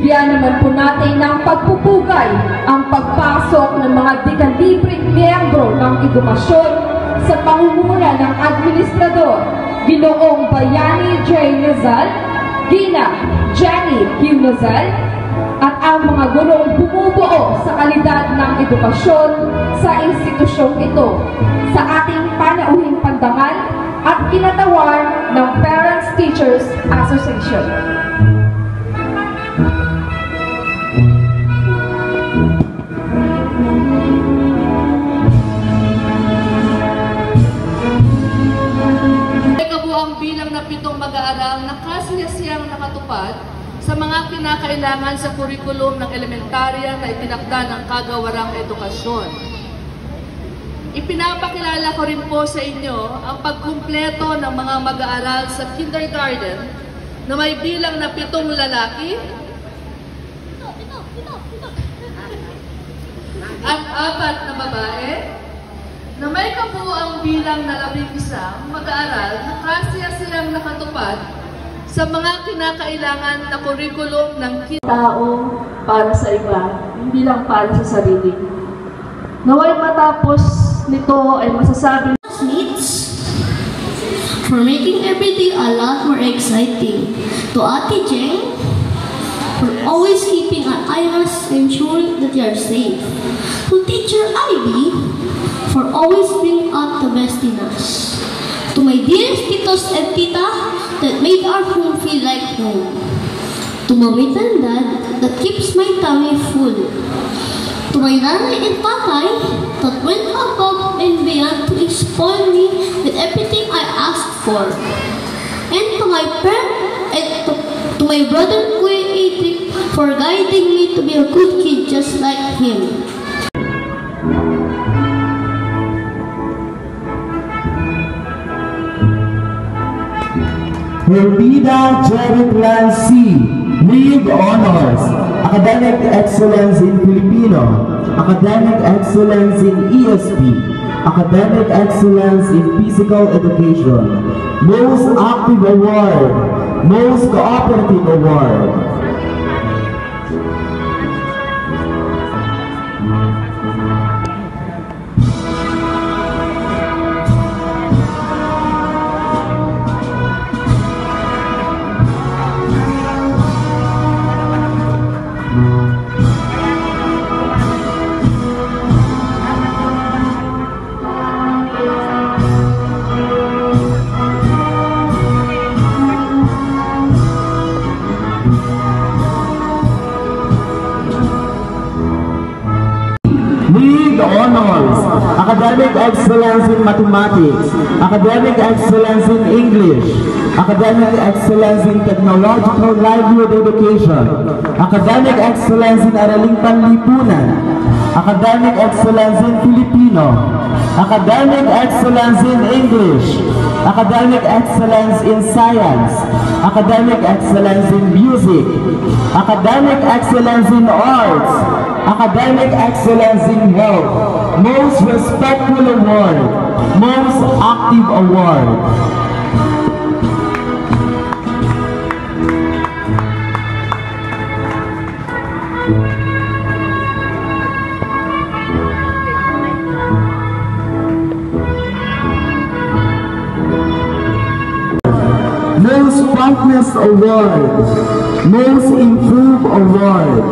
Bigyan naman po natin ng pagpupugay ang pagpasok ng mga dekalibreng miyembro ng edukasyon sa pangunguna ng Administrador Ginoong Bayani J. Nazal, Gina Jenny Q. Nazal, at ang mga gurong bumubuo sa kalidad ng edukasyon sa institusyong ito sa ating panauhing pandangal at kinatawan ng Parents Teachers Association. Ang bilang na 7 mag-aaral na kasiyasiyang nakatupad sa mga kinakailangan sa kurikulum ng elementarya na itinakda ng Kagawarang Edukasyon. Ipinapakilala ko rin po sa inyo ang pagkumpleto ng mga mag-aaral sa kindergarten na may bilang na 7 lalaki, at 4 na babae, na may kabuuang bilang na 11 mag-aaral na kasiyasiyang nakatupad sa mga kinakailangan na kurikulum ng tao para sa iba, hindi lang para sa sarili. Naway matapos nito ay masasabi for making everything a lot more exciting. To Ate Jane, for always keeping an eye on us, ensuring that you are safe. To Teacher Ivy, for always bringing out the best in us. To my dearest titos and tita that made our home feel like home. To Mommy and Dad that keeps my tummy full. To my nanay and tatay that went above and beyond to spoil me with everything I asked for. And to my to my brother Kuya Adric for guiding me to be a good kid just like him. Hermida Jeric Lancy, with honors, Academic Excellence in Filipino, Academic Excellence in ESP, Academic Excellence in Physical Education, Most Active Award, Most Cooperative Award. Honors, Academic Excellence in Mathematics, Academic Excellence in English, Academic Excellence in Technological Livelihood Education, Academic Excellence in Araling Panlipunan, Academic Excellence in Filipino, Academic Excellence in English, Academic Excellence in Science, Academic Excellence in Music, Academic Excellence in Arts, Academic Excellence in Health, Most Respectful Award, Most Active Award. Most Promptness Award, Most Improved Award.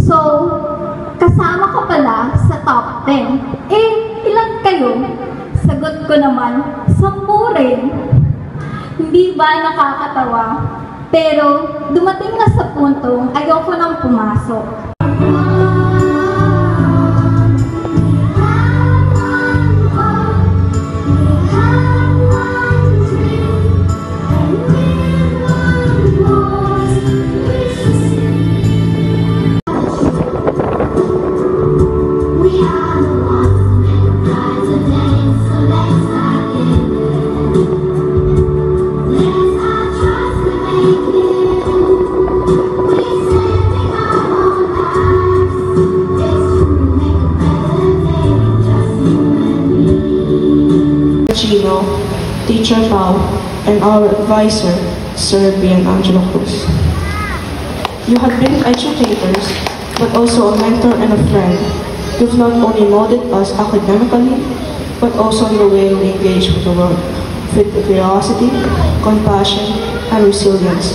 So, kasama ka pala sa top 10. Eh, ilan kayo? Sagot ko naman, 10 rin. Hindi ba nakakatawa? Pero, dumating na sa puntong ayoko nang pumasok. We had a lot of men, guys, a day, so Teacher Pao, and our advisor, Sir Bian Angelo Cruz. You have been educators, but also a mentor and a friend. You've not only molded us academically, but also in the way we engage with the world, with curiosity, compassion, and resilience.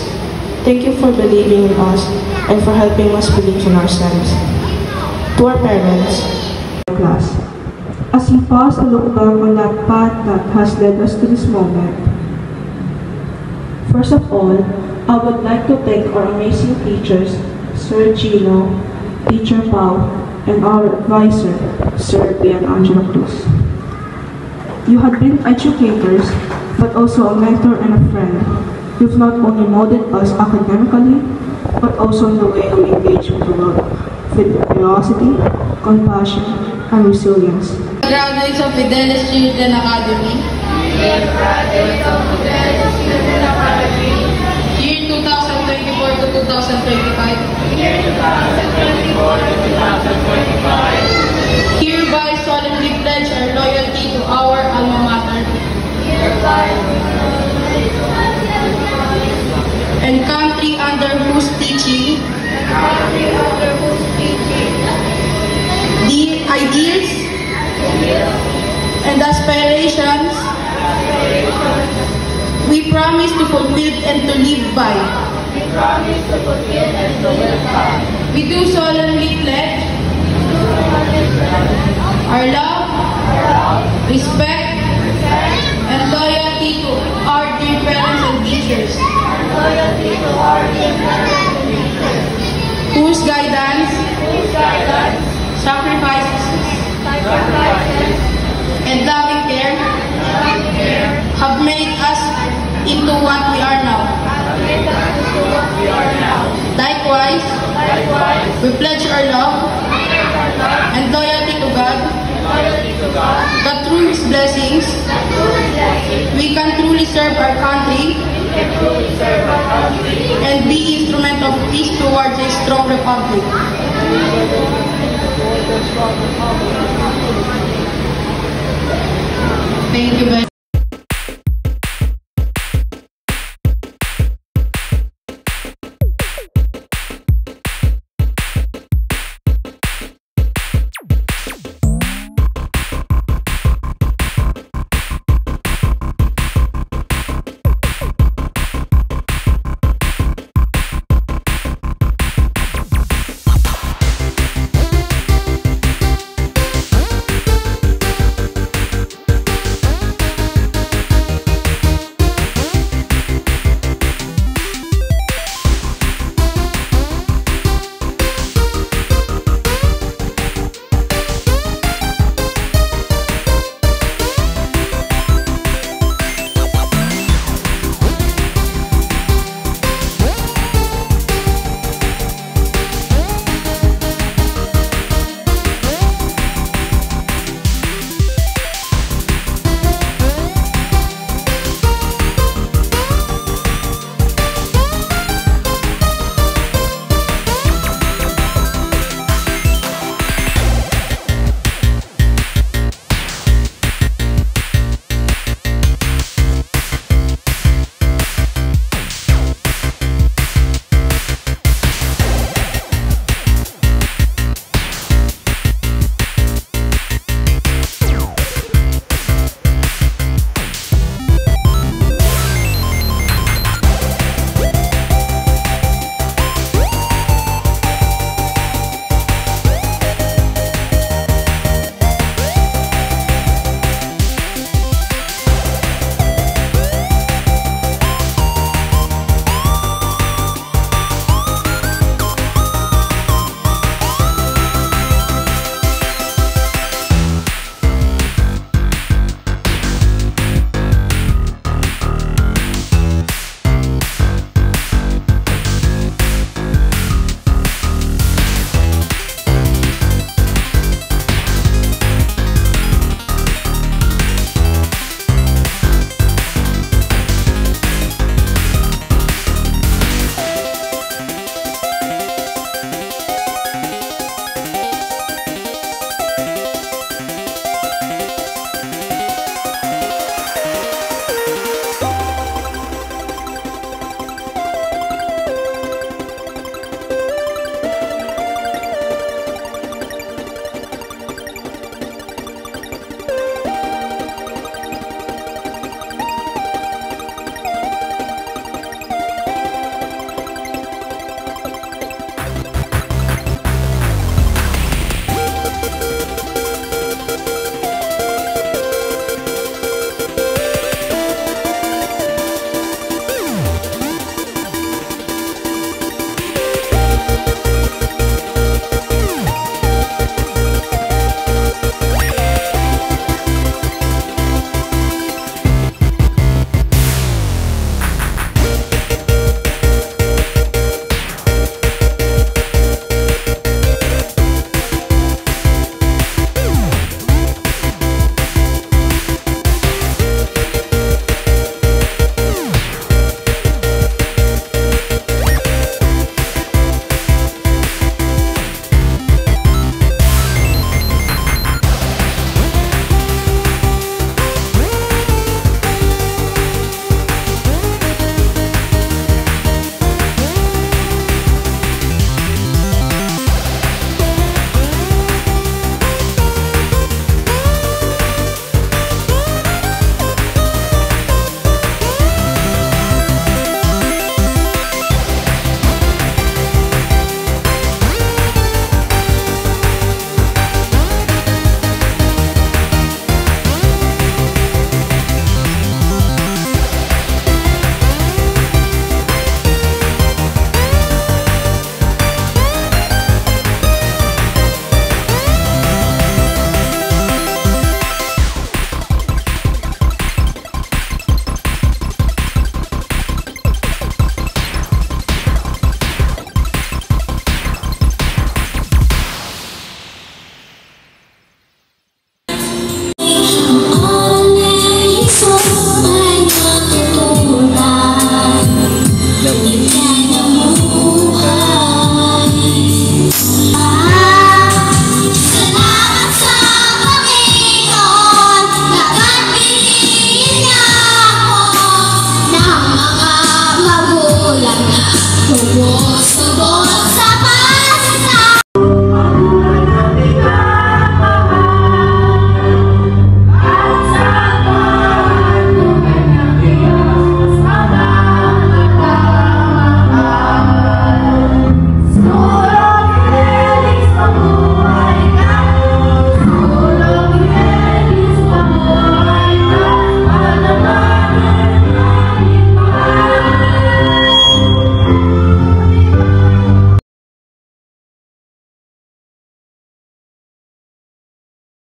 Thank you for believing in us and for helping us believe in ourselves. To our parents, class, as we pause to look back on that path that has led us to this moment, first of all, I would like to thank our amazing teachers, Sir Gino, Teacher Pao, and our advisor, Sir Bian Angelo Cruz. You have been educators, but also a mentor and a friend. You've not only molded us academically, but also in the way we engage with the world, with curiosity, compassion, and resilience. Graduates of Fidelis Children Academy. Year 2024 to 2025. Hereby solemnly pledge our loyalty to our alma mater. And country under whose teaching the ideals and aspirations we promise to fulfill and to live by. We do solemnly pledge our love, respect, and loyalty to our dear parents and teachers, whose guidance, sacrifices, and loving care have made us into what we are now. Likewise, we pledge our love and loyalty to God, that through His blessings, we can truly serve our country and be instrument of peace towards a strong republic. Thank you very much.